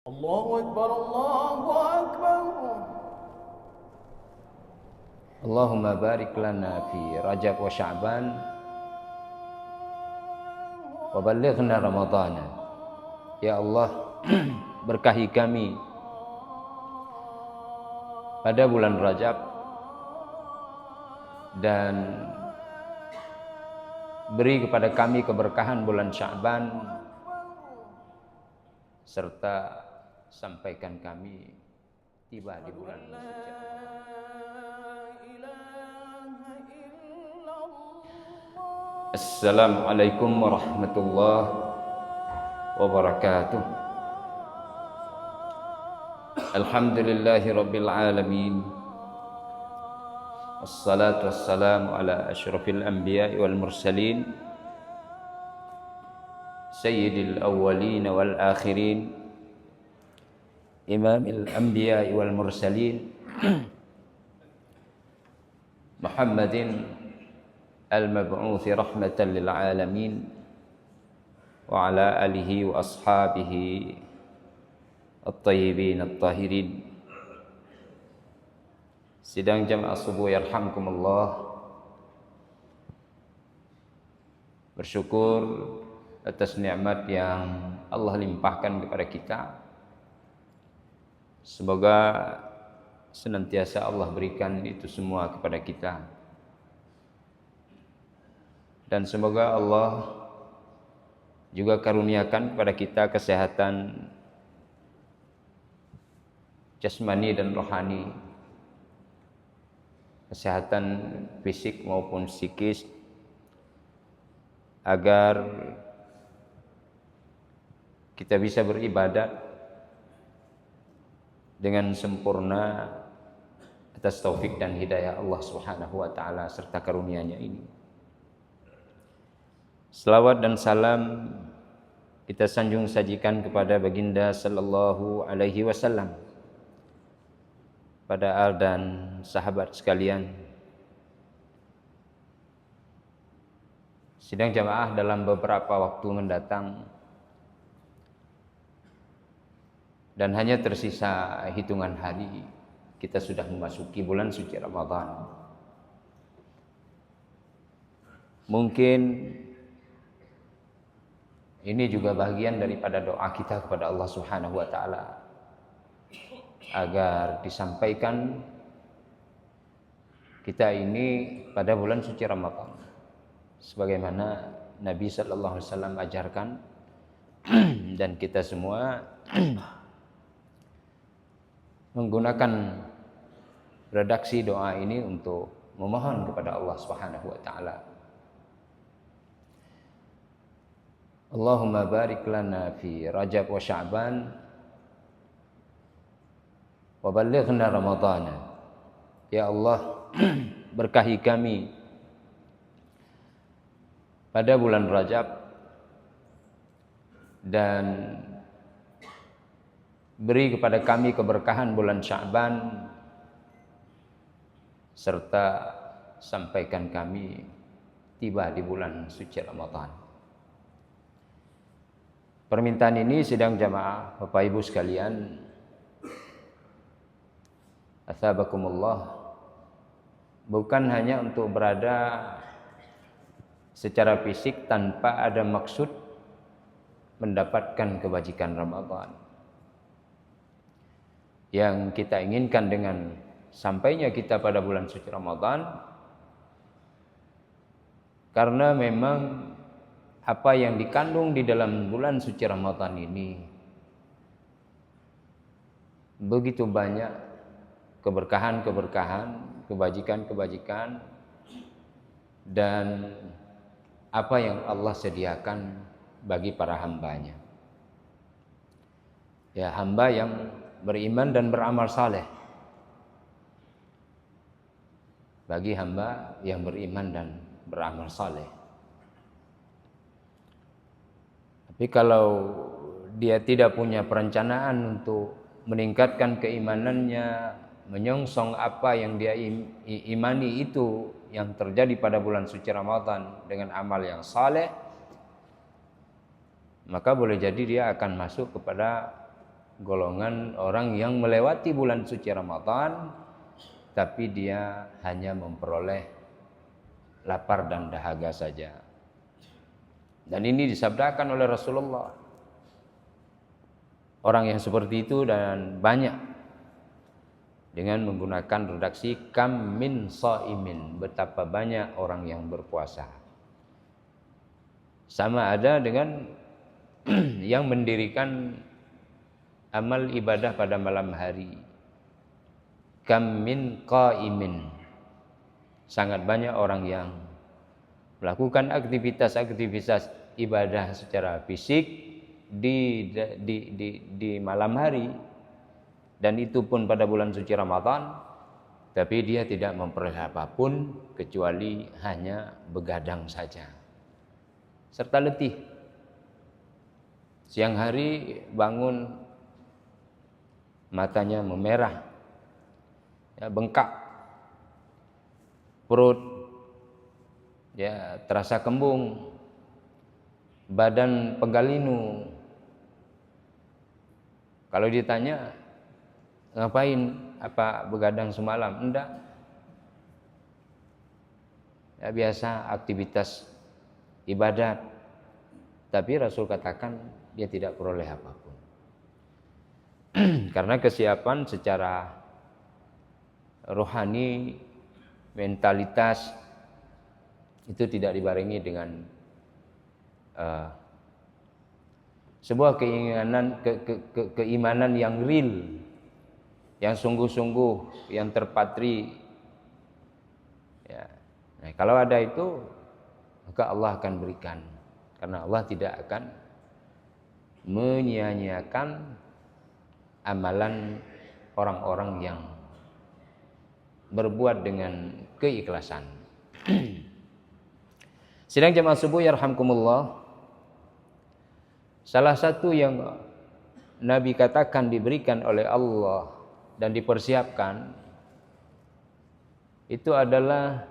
الله أكبر الله أكبر. Allahumma barik lana fi Rajab wa Sya'ban wa ballighna Ramadhana. Ya Allah, berkahi kami pada bulan Rajab dan beri kepada kami keberkahan bulan Sya'ban, serta sampaikan kami tiba di bulan suci. Assalamualaikum warahmatullahi wabarakatuh. Alhamdulillahi rabbil alamin. Wassalatu wassalamu ala asyrafil anbiya'i wal mursalin, sayyidil awwalin wal akhirin, imamil anbiya'i wal mursalin, Muhammadin al-mab'uthi rahmatan lil alamin, wa ala alihi wa ashabihi at-tayyibin at-tahirin. Sidang jamaah subuh yarhamkumullah, bersyukur atas nikmat yang Allah limpahkan kepada kita. Semoga senantiasa Allah berikan itu semua kepada kita. Dan semoga Allah juga karuniakan kepada kita kesehatan jasmani dan rohani, kesehatan fisik maupun psikis, agar kita bisa beribadat dengan sempurna atas taufik dan hidayah Allah Subhanahu wa taala serta karunia-Nya ini. Selawat dan salam kita sanjung sajikan kepada baginda sallallahu alaihi wasallam, pada al dan sahabat sekalian. Sidang jamaah, dalam beberapa waktu mendatang dan hanya tersisa hitungan hari, kita sudah memasuki bulan suci Ramadan. Mungkin ini juga bagian daripada doa kita kepada Allah Subhanahu wa taala agar disampaikan kita ini pada bulan suci Ramadan sebagaimana Nabi sallallahu alaihi wasallam ajarkan. Dan kita semua menggunakan redaksi doa ini untuk memohon kepada Allah Subhanahu wa taala. Allahumma barik lana fi Rajab wa Sya'ban wa ballighna Ramadhana. Ya Allah, berkahi kami pada bulan Rajab dan beri kepada kami keberkahan bulan Sya'ban, serta sampaikan kami tiba di bulan suci Ramadan. Permintaan ini, sidang jamaah Bapak Ibu sekalian, athabakumullah, bukan hanya untuk berada secara fisik tanpa ada maksud mendapatkan kebajikan Ramadan. Yang kita inginkan dengan sampainya kita pada bulan suci Ramadan, karena memang apa yang dikandung di dalam bulan suci Ramadan ini begitu banyak keberkahan-keberkahan, kebajikan-kebajikan, dan apa yang Allah sediakan bagi para hambanya. Ya, hamba yang beriman dan beramal saleh. Bagi hamba yang beriman dan beramal saleh. Tapi kalau dia tidak punya perencanaan untuk meningkatkan keimanannya, menyongsong apa yang dia imani itu yang terjadi pada bulan suci Ramadan dengan amal yang saleh, maka boleh jadi dia akan masuk kepada golongan orang yang melewati bulan suci Ramadan tapi dia hanya memperoleh lapar dan dahaga saja. Dan ini disabdakan oleh Rasulullah. Orang yang seperti itu dan banyak dengan menggunakan redaksi kam min shaimin, betapa banyak orang yang berpuasa. Sama ada dengan yang mendirikan amal ibadah pada malam hari. Kam min qaimin, sangat banyak orang yang melakukan aktivitas ibadah secara fisik di malam hari, dan itu pun pada bulan suci Ramadan, tapi dia tidak memperoleh apapun kecuali hanya begadang saja serta letih. Siang hari bangun matanya memerah, ya, bengkak, perut ya terasa kembung, badan pegalinu. Kalau ditanya ngapain, apa begadang semalam? Enggak. Ya, biasa aktivitas ibadat. Tapi Rasul katakan dia tidak peroleh apapun. Karena kesiapan secara rohani, mentalitas itu tidak dibarengi dengan sebuah keimanan yang real, yang sungguh-sungguh, yang terpatri. Ya. Nah, kalau ada itu, maka Allah akan berikan, karena Allah tidak akan menyia-nyiakan amalan orang-orang yang berbuat dengan keikhlasan. Sidang jamaah subuh yarhamkumullah, salah satu yang Nabi katakan diberikan oleh Allah dan dipersiapkan itu adalah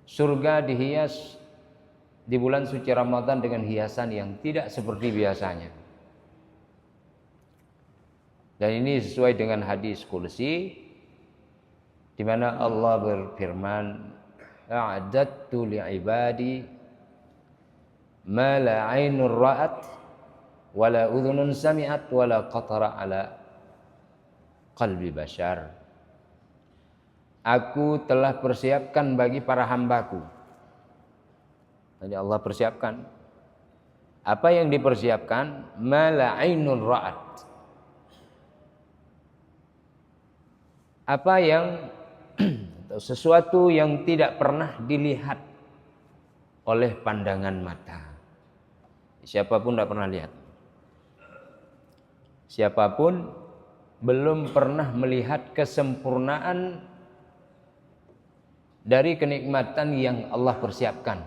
surga dihias di bulan suci Ramadan dengan hiasan yang tidak seperti biasanya. Dan ini sesuai dengan hadis qudsi di mana Allah berfirman, a'addattu li'ibadi ma la 'ainur ra'at wa la udhunun sami'at wa la qatara 'ala qalbi bashar. Aku telah persiapkan bagi para hambaku. Jadi Allah persiapkan. Apa yang dipersiapkan? Ma la 'ainur ra'at. Apa yang sesuatu yang tidak pernah dilihat oleh pandangan mata. Siapapun tidak pernah lihat. Siapapun belum pernah melihat kesempurnaan dari kenikmatan yang Allah persiapkan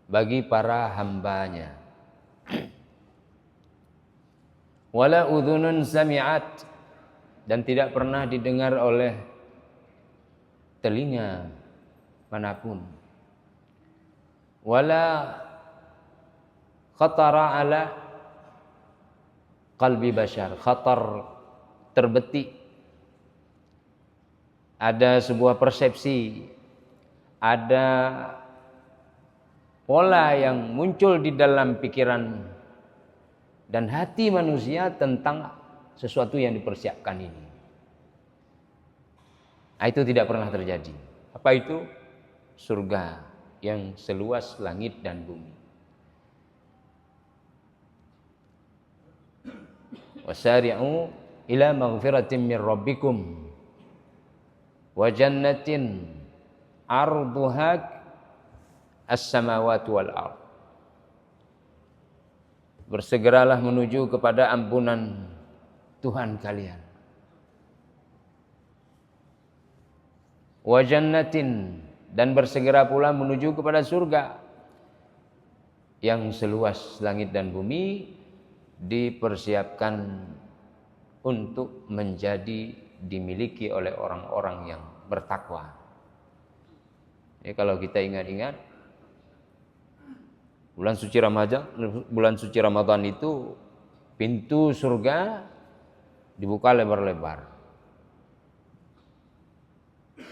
bagi para hambanya. Wala udhunun sami'at, dan tidak pernah didengar oleh telinga manapun. Wala khatara ala qalbi bashar, khatar terbetik. Ada sebuah persepsi, ada pola yang muncul di dalam pikiran dan hati manusia tentang sesuatu yang dipersiapkan ini. Nah, itu tidak pernah terjadi. Apa itu? Surga yang seluas langit dan bumi. Wasari'u ila maghfiratin min rabbikum wa jannatin arduha as-samawati wal ardh. Bersegeralah menuju kepada ampunan Tuhan kalian. Wa jannatin, dan bersegera pula menuju kepada surga yang seluas langit dan bumi, dipersiapkan untuk menjadi dimiliki oleh orang-orang yang bertakwa. Ya, kalau kita ingat-ingat Bulan suci Ramadan itu pintu surga dibuka lebar-lebar.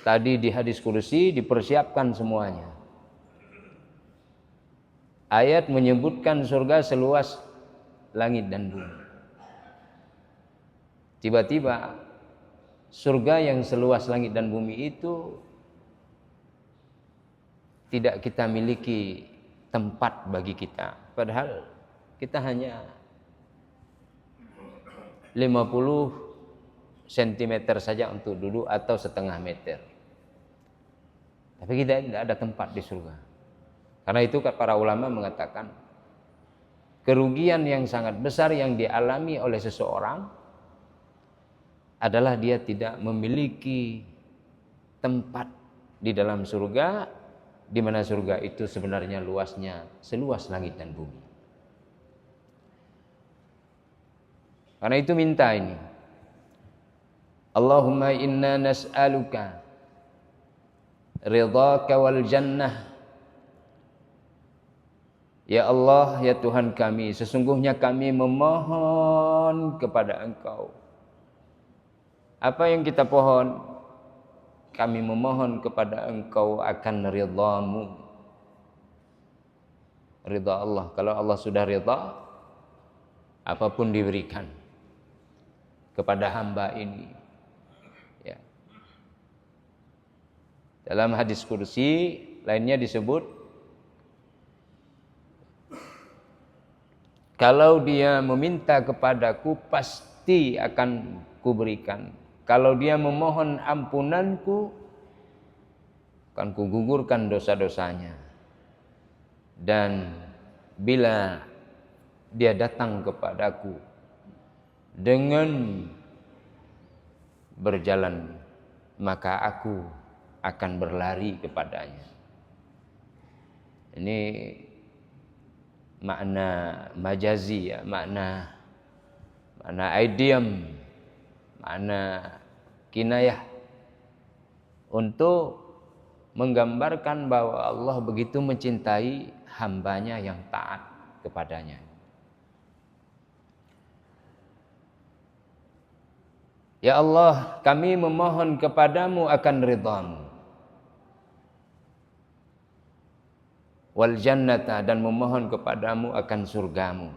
Tadi di hadis kursi dipersiapkan semuanya. Ayat menyebutkan surga seluas langit dan bumi. Tiba-tiba surga yang seluas langit dan bumi itu tidak kita miliki tempat bagi kita. Padahal kita hanya 50 cm saja untuk duduk atau setengah meter. Tapi kita tidak ada tempat di surga. Karena itu para ulama mengatakan kerugian yang sangat besar yang dialami oleh seseorang adalah dia tidak memiliki tempat di dalam surga, di mana surga itu sebenarnya luasnya seluas langit dan bumi. Karena itu minta ini. Allahumma inna nas'aluka ridhaka wal jannah. Ya Allah, ya Tuhan kami, sesungguhnya kami memohon kepada Engkau. Apa yang kita pohon? Kami memohon kepada Engkau akan ridha-Mu. Ridha Allah. Kalau Allah sudah ridha, apapun diberikan kepada hamba ini. Ya. Dalam hadis kursi lainnya disebut, kalau dia meminta kepadaku pasti akan kuberikan. Kalau dia memohon ampunanku, akan kugugurkan dosa-dosanya. Dan bila dia datang kepadaku dengan berjalan, maka aku akan berlari kepadanya. Ini makna majazi, ya, makna idiom, makna kinayah untuk menggambarkan bahwa Allah begitu mencintai hambanya yang taat kepadanya. Ya Allah, kami memohon kepadamu akan ridhamu wal jannata, dan memohon kepadamu akan surgamu.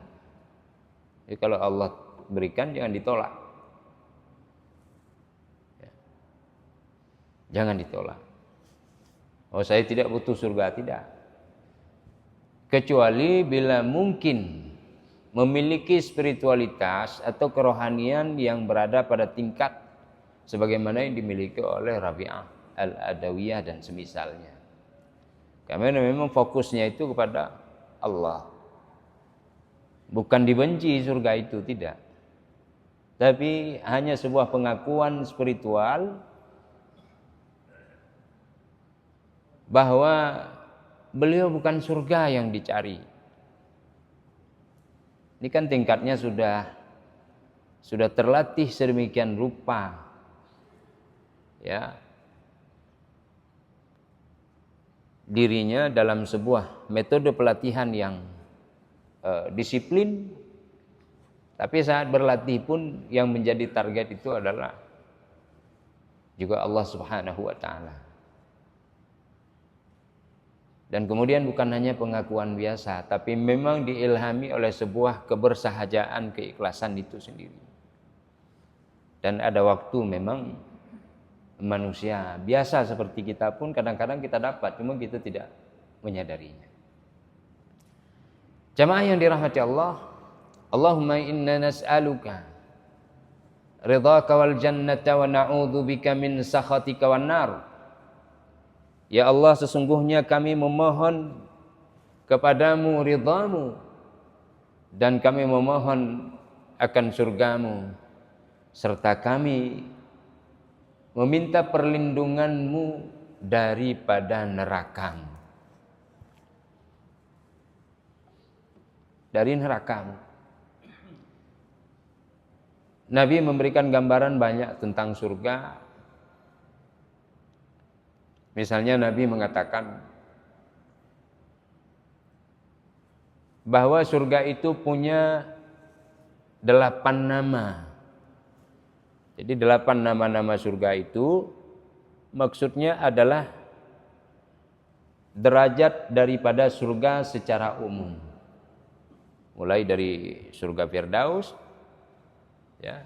Jadi kalau Allah berikan jangan ditolak. Ya. Jangan ditolak. Oh, saya tidak butuh surga, tidak. Kecuali bila mungkin memiliki spiritualitas atau kerohanian yang berada pada tingkat sebagaimana yang dimiliki oleh Rabi'ah al-Adawiyah dan semisalnya. Karena memang fokusnya itu kepada Allah. Bukan dibenci surga itu, tidak. Tapi hanya sebuah pengakuan spiritual bahwa beliau bukan surga yang dicari. Ini kan tingkatnya sudah terlatih sedemikian rupa. Ya. Dirinya dalam sebuah metode pelatihan yang disiplin, tapi saat berlatih pun yang menjadi target itu adalah juga Allah Subhanahu wa taala. Dan kemudian bukan hanya pengakuan biasa, tapi memang diilhami oleh sebuah kebersahajaan, keikhlasan itu sendiri. Dan ada waktu memang manusia biasa seperti kita pun kadang-kadang kita dapat, cuma kita tidak menyadarinya. Jamaah yang dirahmati Allah, Allahumma inna nas'aluka ridhaka wal jannata wa na'udzubika min sakhatika wan nar. Ya Allah, sesungguhnya kami memohon kepadamu ridhamu, dan kami memohon akan surgamu, serta kami meminta perlindunganmu daripada nerakamu. Dari nerakamu. Nabi memberikan gambaran banyak tentang surga. Misalnya Nabi mengatakan, bahwa surga itu punya 8 nama. Jadi 8 nama-nama surga itu maksudnya adalah derajat daripada surga secara umum. Mulai dari surga Firdaus, ya,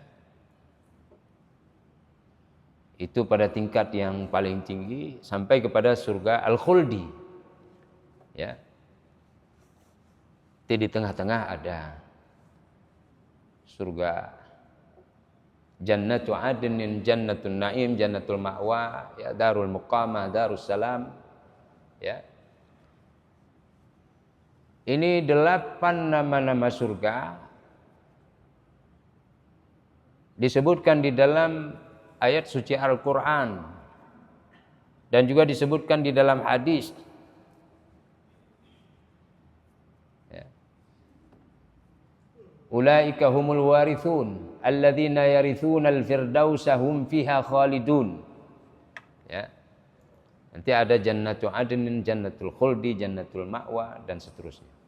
itu pada tingkat yang paling tinggi, sampai kepada surga Al-Khuldi, ya. Di tengah-tengah ada surga Jannatu Adnin, Jannatul Naim, Jannatul Ma'wa, ya, Darul Muqamah, Darus Salam, ya. Ini 8 nama-nama surga disebutkan di dalam ayat suci Al-Quran dan juga disebutkan di dalam hadis. Ya. Ulaika humul warithun alladzina yarithunal firdausa hum fiha khalidun. Ya. Nanti ada Jannatu Adnin, Jannatul Khuldi, Jannatul Ma'wa, dan seterusnya.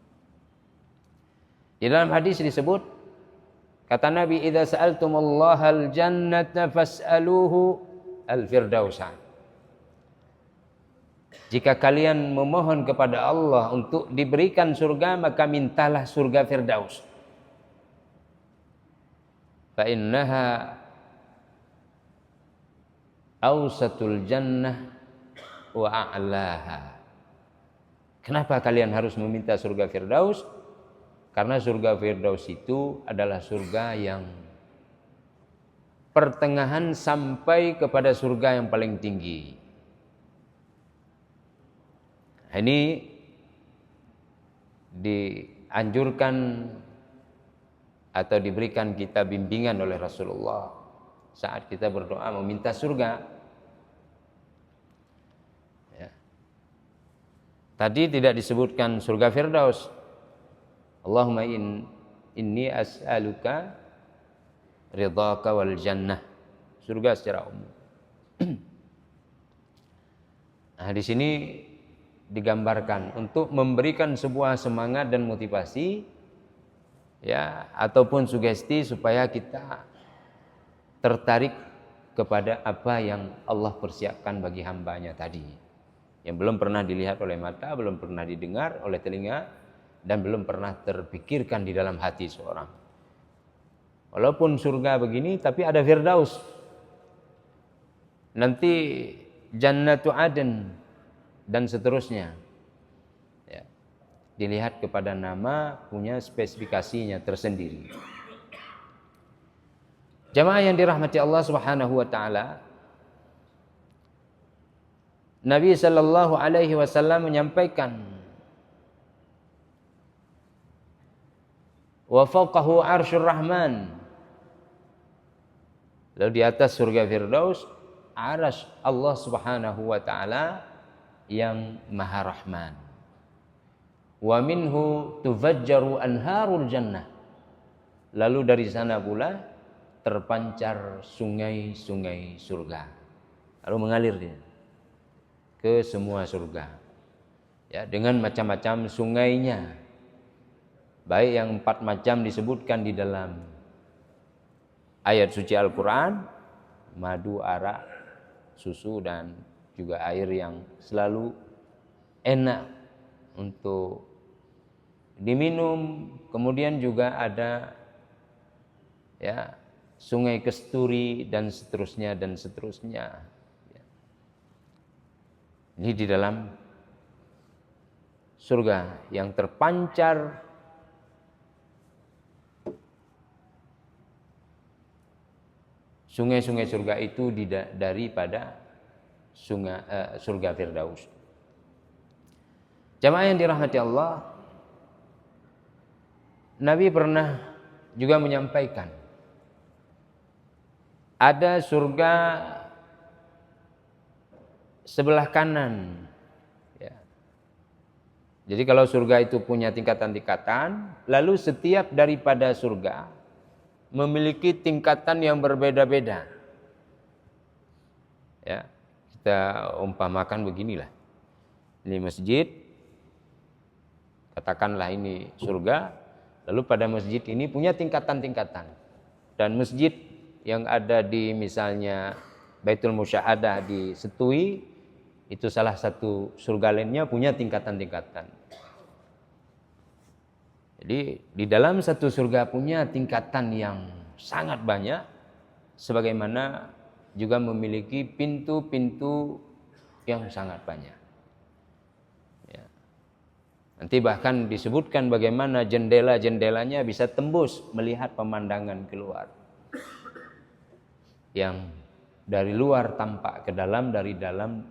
Di dalam hadis disebut, kata Nabi, idza sa'altumullaha al-jannata fas'aluhu al-firdausa. Jika kalian memohon kepada Allah untuk diberikan surga, maka mintalah surga Firdaus. Fa innaha awsatul jannah wa a'laha. Kenapa kalian harus meminta surga Firdaus? Karena surga Firdaus itu adalah surga yang pertengahan sampai kepada surga yang paling tinggi. Ini dianjurkan atau diberikan kita bimbingan oleh Rasulullah saat kita berdoa meminta surga. Ya. Tadi tidak disebutkan surga Firdaus. Allahumma inni as'aluka ridhaka wal jannah. Surga secara umum. Nah, di sini digambarkan untuk memberikan sebuah semangat dan motivasi, ya, ataupun sugesti supaya kita tertarik kepada apa yang Allah persiapkan bagi hambanya tadi, yang belum pernah dilihat oleh mata, belum pernah didengar oleh telinga, dan belum pernah terpikirkan di dalam hati seorang. Walaupun surga begini, tapi ada Firdaus. Nanti Jannatu Adn dan seterusnya. Ya. Dilihat kepada nama, punya spesifikasinya tersendiri. Jamaah yang dirahmati Allah Subhanahu wa taala, Nabi sallallahu alaihi wasallam menyampaikan, wa fawqahu arsyur rahman. Lalu di atas surga Firdaus, arsy Allah Subhanahu wa taala yang Maha Rahman. Wa minhu tufajjaru anharul jannah. Lalu dari sana pula terpancar sungai-sungai surga. Lalu mengalir dia ke semua surga. Ya, dengan macam-macam sungainya. Baik yang 4 macam disebutkan di dalam ayat suci Al-Quran, madu, arak, susu, dan juga air yang selalu enak untuk diminum. Kemudian juga ada, ya, sungai kesturi dan seterusnya dan seterusnya. Ini di dalam surga yang terpancar sungai-sungai surga itu daripada surga Firdaus. Jamaah yang dirahmati Allah, Nabi pernah juga menyampaikan ada surga sebelah kanan. Ya. Jadi kalau surga itu punya tingkatan-tingkatan, lalu setiap daripada surga memiliki tingkatan yang berbeda-beda. Ya, kita umpamakan beginilah. Ini masjid, katakanlah ini surga, lalu pada masjid ini punya tingkatan-tingkatan. Dan masjid yang ada di misalnya Baitul Musyahadah di Setui, itu salah satu surga lainnya punya tingkatan-tingkatan. Jadi di dalam satu surga punya tingkatan yang sangat banyak, sebagaimana juga memiliki pintu-pintu yang sangat banyak. Ya. Nanti bahkan disebutkan bagaimana jendela-jendelanya bisa tembus melihat pemandangan keluar. Yang dari luar tampak ke dalam, dari dalam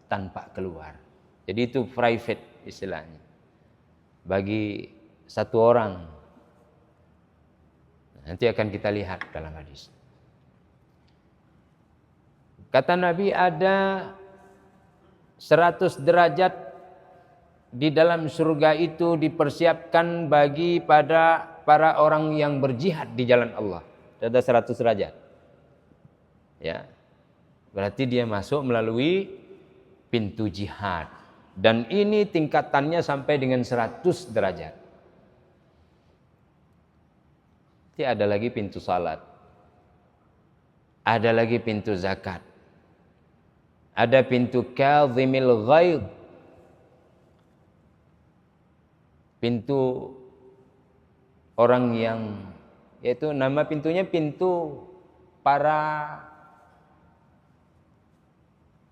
tampak keluar. Jadi itu private istilahnya. Bagi satu orang. Nanti akan kita lihat dalam hadis. Kata Nabi ada 100 derajat di dalam surga itu dipersiapkan bagi pada para orang yang berjihad di jalan Allah. Ada 100 derajat. Ya. Berarti dia masuk melalui pintu jihad. Dan ini tingkatannya sampai dengan 100 derajat. Nanti ada lagi pintu salat. Ada lagi pintu zakat. Ada pintu kadhimil ghaidh. Pintu orang yang, yaitu nama pintunya pintu para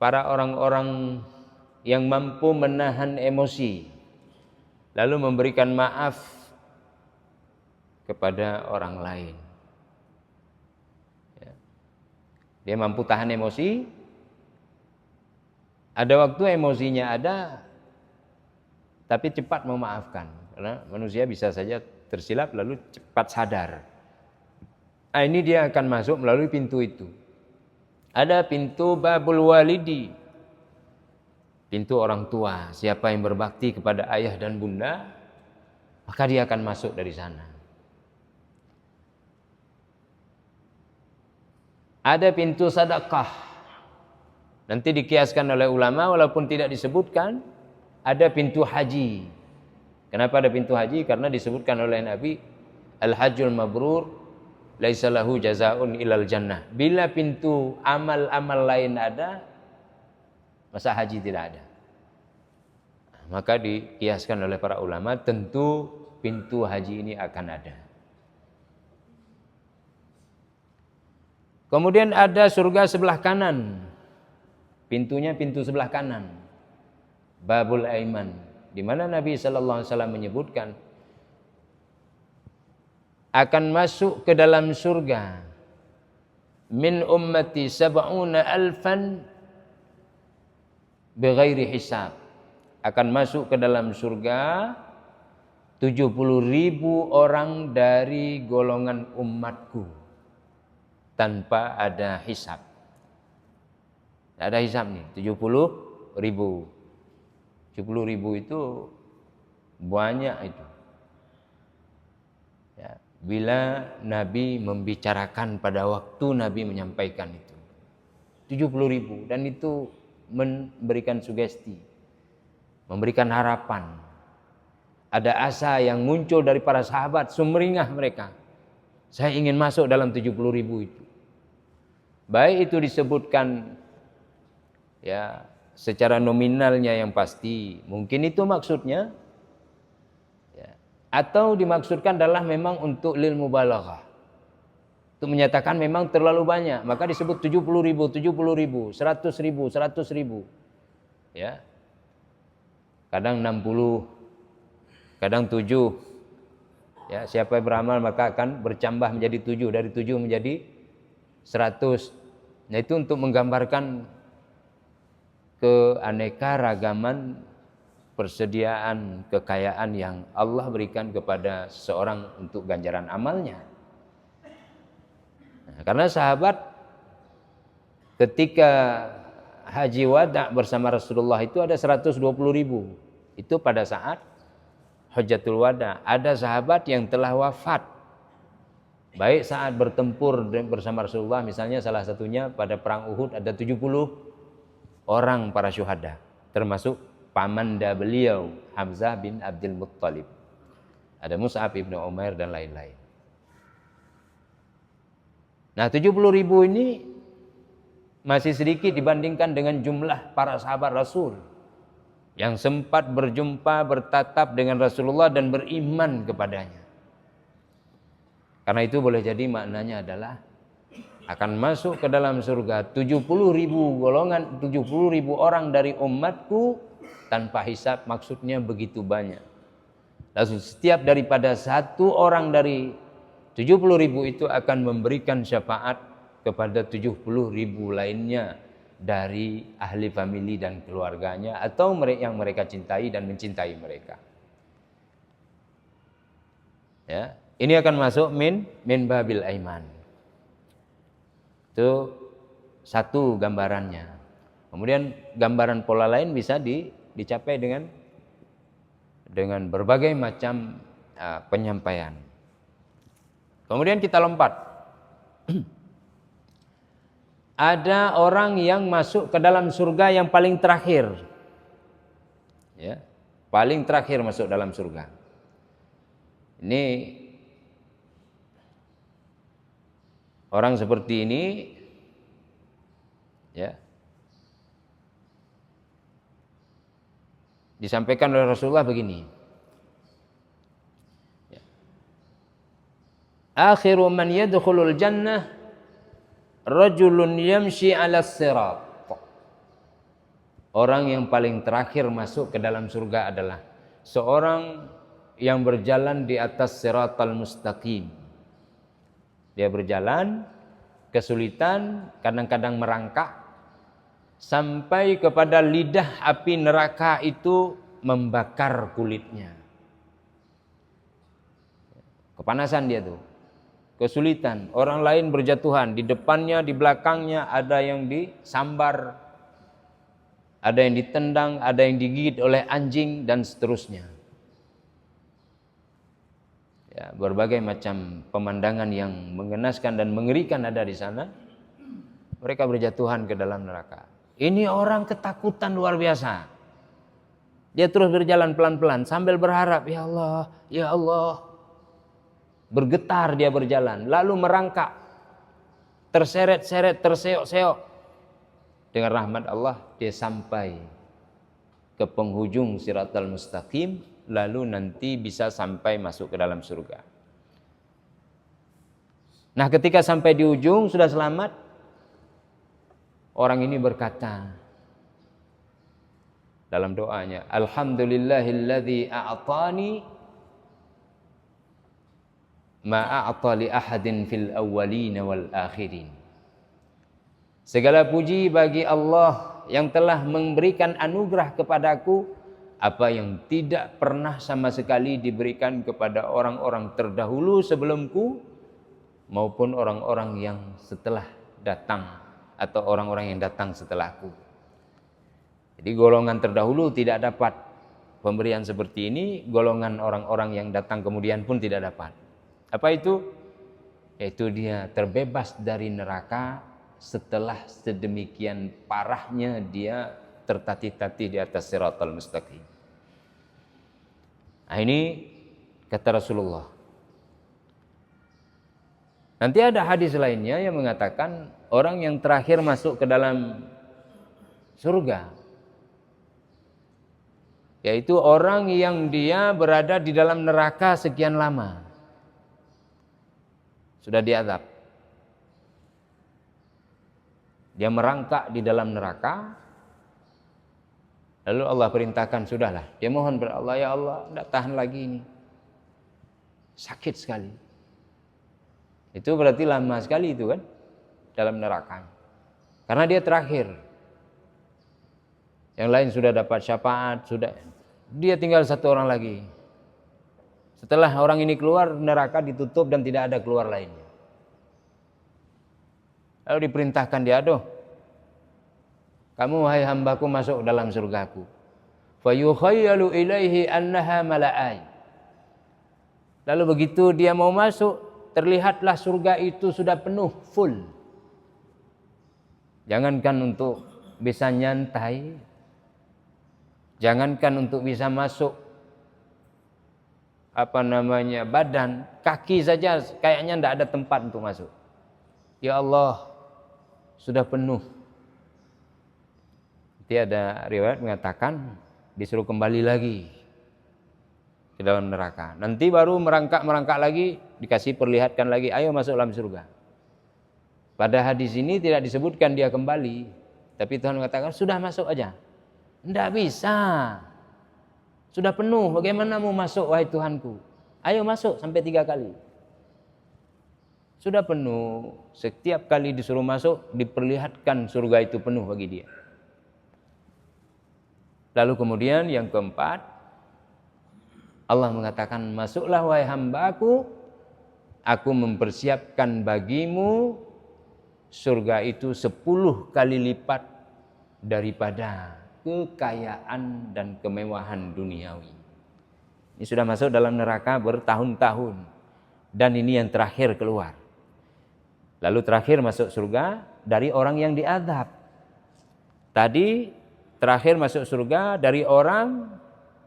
orang-orang yang mampu menahan emosi, lalu memberikan maaf kepada orang lain. Ya. Dia mampu tahan emosi. Ada waktu emosinya ada, tapi cepat memaafkan. Karena manusia bisa saja tersilap lalu cepat sadar. Nah, ini dia akan masuk melalui pintu itu. Ada pintu babul walidi. Pintu orang tua. Siapa yang berbakti kepada ayah dan bunda, maka dia akan masuk dari sana. Ada pintu sedekah. Nanti dikiaskan oleh ulama walaupun tidak disebutkan. Ada pintu haji. Kenapa ada pintu haji? Karena disebutkan oleh Nabi, al-hajjul mabrur laisa lahu jazaa'un ilal jannah. Bila pintu amal-amal lain ada, masa haji tidak ada. Maka dikiaskan oleh para ulama, tentu pintu haji ini akan ada. Kemudian ada surga sebelah kanan. Pintunya pintu sebelah kanan. Babul Aiman, di mana Nabi sallallahu alaihi wasallam menyebutkan akan masuk ke dalam surga min ummati sab'una alfan bighairi hisab. Akan masuk ke dalam surga 70.000 orang dari golongan umatku tanpa ada hisab. Tidak ada hisab nih, 70.000. 70.000 itu banyak itu. Ya, bila Nabi membicarakan pada waktu Nabi menyampaikan itu 70.000, dan itu memberikan sugesti, memberikan harapan. Ada asa yang muncul dari para sahabat, sumringah mereka. Saya ingin masuk dalam 70.000 itu. Baik itu disebutkan ya secara nominalnya yang pasti, mungkin itu maksudnya. Atau dimaksudkan adalah memang untuk lil mubalaghah. Itu menyatakan memang terlalu banyak, maka disebut 70.000, 70.000, 100.000, 100.000. Ya. Kadang 60, kadang 7. Ya, siapa yang beramal maka akan bercambah menjadi 7, dari 7 menjadi 100. Nah, itu untuk menggambarkan keanekaragaman persediaan kekayaan yang Allah berikan kepada seseorang untuk ganjaran amalnya. Nah, karena sahabat ketika haji wada bersama Rasulullah itu ada 120.000. Itu pada saat Hajjatul Wada. Ada sahabat yang telah wafat baik saat bertempur bersama Rasulullah, misalnya salah satunya pada perang Uhud ada 70 orang para syuhada, termasuk pamanda beliau Hamzah bin Abdul Muttalib. Ada Mus'ab ibn Umair dan lain-lain. Nah 70.000 ini masih sedikit dibandingkan dengan jumlah para sahabat Rasul yang sempat berjumpa, bertatap dengan Rasulullah dan beriman kepadanya. Karena itu boleh jadi maknanya adalah akan masuk ke dalam surga 70.000 golongan, 70.000 orang dari umatku tanpa hisab, maksudnya begitu banyak. Lalu setiap daripada satu orang dari 70.000 itu akan memberikan syafaat kepada 70.000 lainnya dari ahli famili dan keluarganya atau yang mereka cintai dan mencintai mereka. Ya, ini akan masuk min babil aiman. Itu satu gambarannya. Kemudian gambaran pola lain bisa dicapai dengan berbagai macam penyampaian. Kemudian kita lompat. Ada orang yang masuk ke dalam surga yang paling terakhir. Ya, paling terakhir masuk dalam surga. Ini orang seperti ini ya disampaikan oleh Rasulullah begini. Ya. Akhiru man yadkhulul jannah rajulun yamshi 'ala sirat. Orang yang paling terakhir masuk ke dalam surga adalah seorang yang berjalan di atas siratal mustaqim. Dia berjalan, kesulitan, kadang-kadang merangkak, sampai kepada lidah api neraka itu membakar kulitnya. Kepanasan dia tuh, kesulitan. Orang lain berjatuhan, di depannya, di belakangnya ada yang disambar, ada yang ditendang, ada yang digigit oleh anjing, dan seterusnya. Ya, berbagai macam pemandangan yang mengenaskan dan mengerikan ada di sana. Mereka berjatuhan ke dalam neraka. Ini orang ketakutan luar biasa. Dia terus berjalan pelan-pelan sambil berharap, ya Allah, ya Allah. Bergetar dia berjalan, lalu merangkak, terseret-seret, terseok-seok. Dengan rahmat Allah dia sampai ke penghujung siratal mustaqim, lalu nanti bisa sampai masuk ke dalam surga. Nah, ketika sampai di ujung sudah selamat, orang ini berkata dalam doanya, alhamdulillahilladzi a'tani ma a'ta li ahadin fil awwalin wal akhirin. Segala puji bagi Allah yang telah memberikan anugerah kepadaku apa yang tidak pernah sama sekali diberikan kepada orang-orang terdahulu sebelumku maupun orang-orang yang setelah datang atau orang-orang yang datang setelahku. Jadi golongan terdahulu tidak dapat pemberian seperti ini, golongan orang-orang yang datang kemudian pun tidak dapat. Apa itu? Yaitu dia terbebas dari neraka setelah sedemikian parahnya dia tertatih-tatih di atas siratal mustaqim. Nah, ini kata Rasulullah. Nanti ada hadis lainnya yang mengatakan orang yang terakhir masuk ke dalam surga, yaitu orang yang dia berada di dalam neraka sekian lama, sudah diazab, dia merangkak di dalam neraka. Lalu Allah perintahkan, sudahlah. Dia mohon kepada Allah, ya Allah, tidak tahan lagi ini. Sakit sekali. Itu berarti lama sekali itu kan, dalam neraka. Karena dia terakhir. Yang lain sudah dapat syafaat, sudah. Dia tinggal satu orang lagi. Setelah orang ini keluar, neraka ditutup dan tidak ada keluar lainnya. Lalu diperintahkan dia, aduh, kamu wahai hambaku masuk dalam surgaku. Fayukhayyalu ilaihi annaha mala'ai. Lalu begitu dia mau masuk, terlihatlah surga itu sudah penuh, full. Jangankan untuk bisa nyantai, Jangankan untuk bisa masuk badan, kaki saja kayaknya tidak ada tempat untuk masuk. Ya Allah, sudah penuh. Nanti ada riwayat mengatakan disuruh kembali lagi ke dalam neraka. Nanti baru merangkak lagi, dikasih perlihatkan lagi, ayo masuk dalam surga. Pada hadis ini tidak disebutkan dia kembali, tapi Tuhan mengatakan sudah masuk aja. Tidak bisa. Sudah penuh, bagaimana mau masuk wahai Tuhanku? Ayo masuk sampai 3 kali. Sudah penuh, setiap kali disuruh masuk, diperlihatkan surga itu penuh bagi dia. Lalu kemudian yang keempat, Allah mengatakan, masuklah wahai hambaku, aku mempersiapkan bagimu surga itu 10 kali lipat daripada kekayaan dan kemewahan duniawi. Ini sudah masuk dalam neraka bertahun-tahun, dan ini yang terakhir keluar. Lalu terakhir masuk surga dari orang yang diazab. Tadi terakhir masuk surga dari orang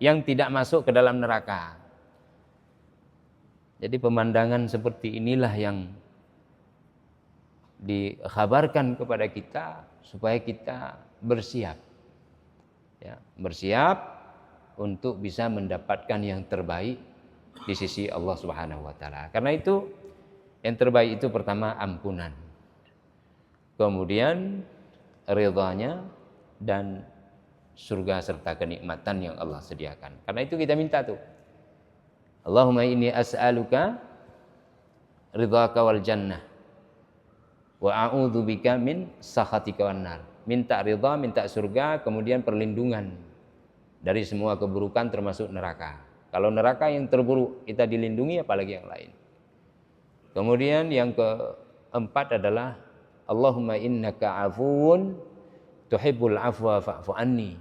yang tidak masuk ke dalam neraka. Jadi pemandangan seperti inilah yang dikhabarkan kepada kita supaya kita bersiap. Ya, bersiap untuk bisa mendapatkan yang terbaik di sisi Allah Subhanahu wa taala. Karena itu yang terbaik itu pertama ampunan. Kemudian ridhanya dan surga serta kenikmatan yang Allah sediakan. Karena itu kita minta tuh. Allahumma inni as'aluka ridhaka wal jannah wa a'udzubika min sakhatika wan nar. Minta ridha, minta surga, kemudian perlindungan dari semua keburukan termasuk neraka. Kalau neraka yang terburuk kita dilindungi, apalagi yang lain. Kemudian yang keempat adalah Allahumma innaka afuwun tuhibbul afwa fa'fu anni.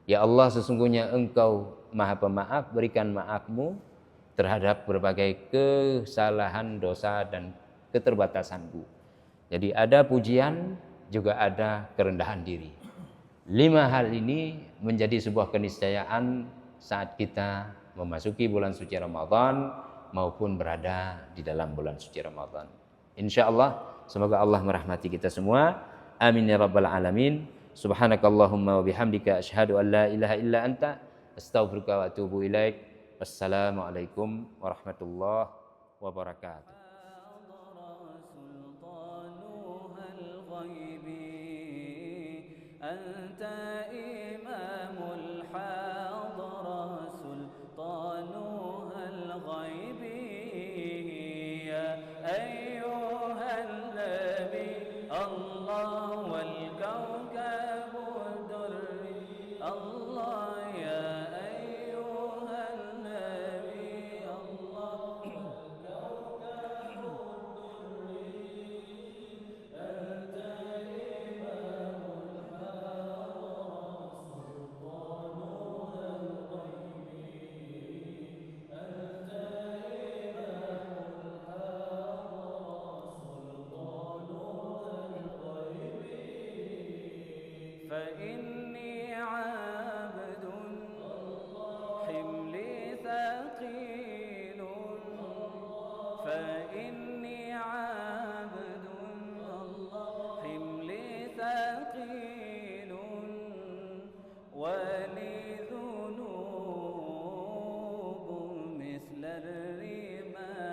Ya Allah, sesungguhnya Engkau Maha Pemaaf, berikan maafmu terhadap berbagai kesalahan, dosa dan keterbatasanku. Jadi ada pujian, juga ada kerendahan diri. 5 hal ini menjadi sebuah keniscayaan saat kita memasuki bulan suci Ramadan maupun berada di dalam bulan suci Ramadan. Insyaallah semoga Allah merahmati kita semua. Amin ya rabbal alamin. Subhanakallahumma wa bihamdika asyhadu an la ilaha illa anta astaghfiruka wa atubu ilaik. Wassalamualaikum warahmatullahi wabarakatuh. أنت إمام الحاضرة سلطانها الغيب يا أيها النبي الله والكوكب الدري الله يا أيها النبي الله والكوكب الدري أنت فإني عبد حملي ثقيل فإني عبد حملي ثقيل ولي ذنوب مثل الرمال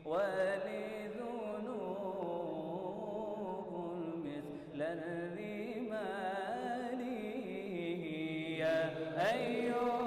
ولي ذنوب مثل الرمال يا أيها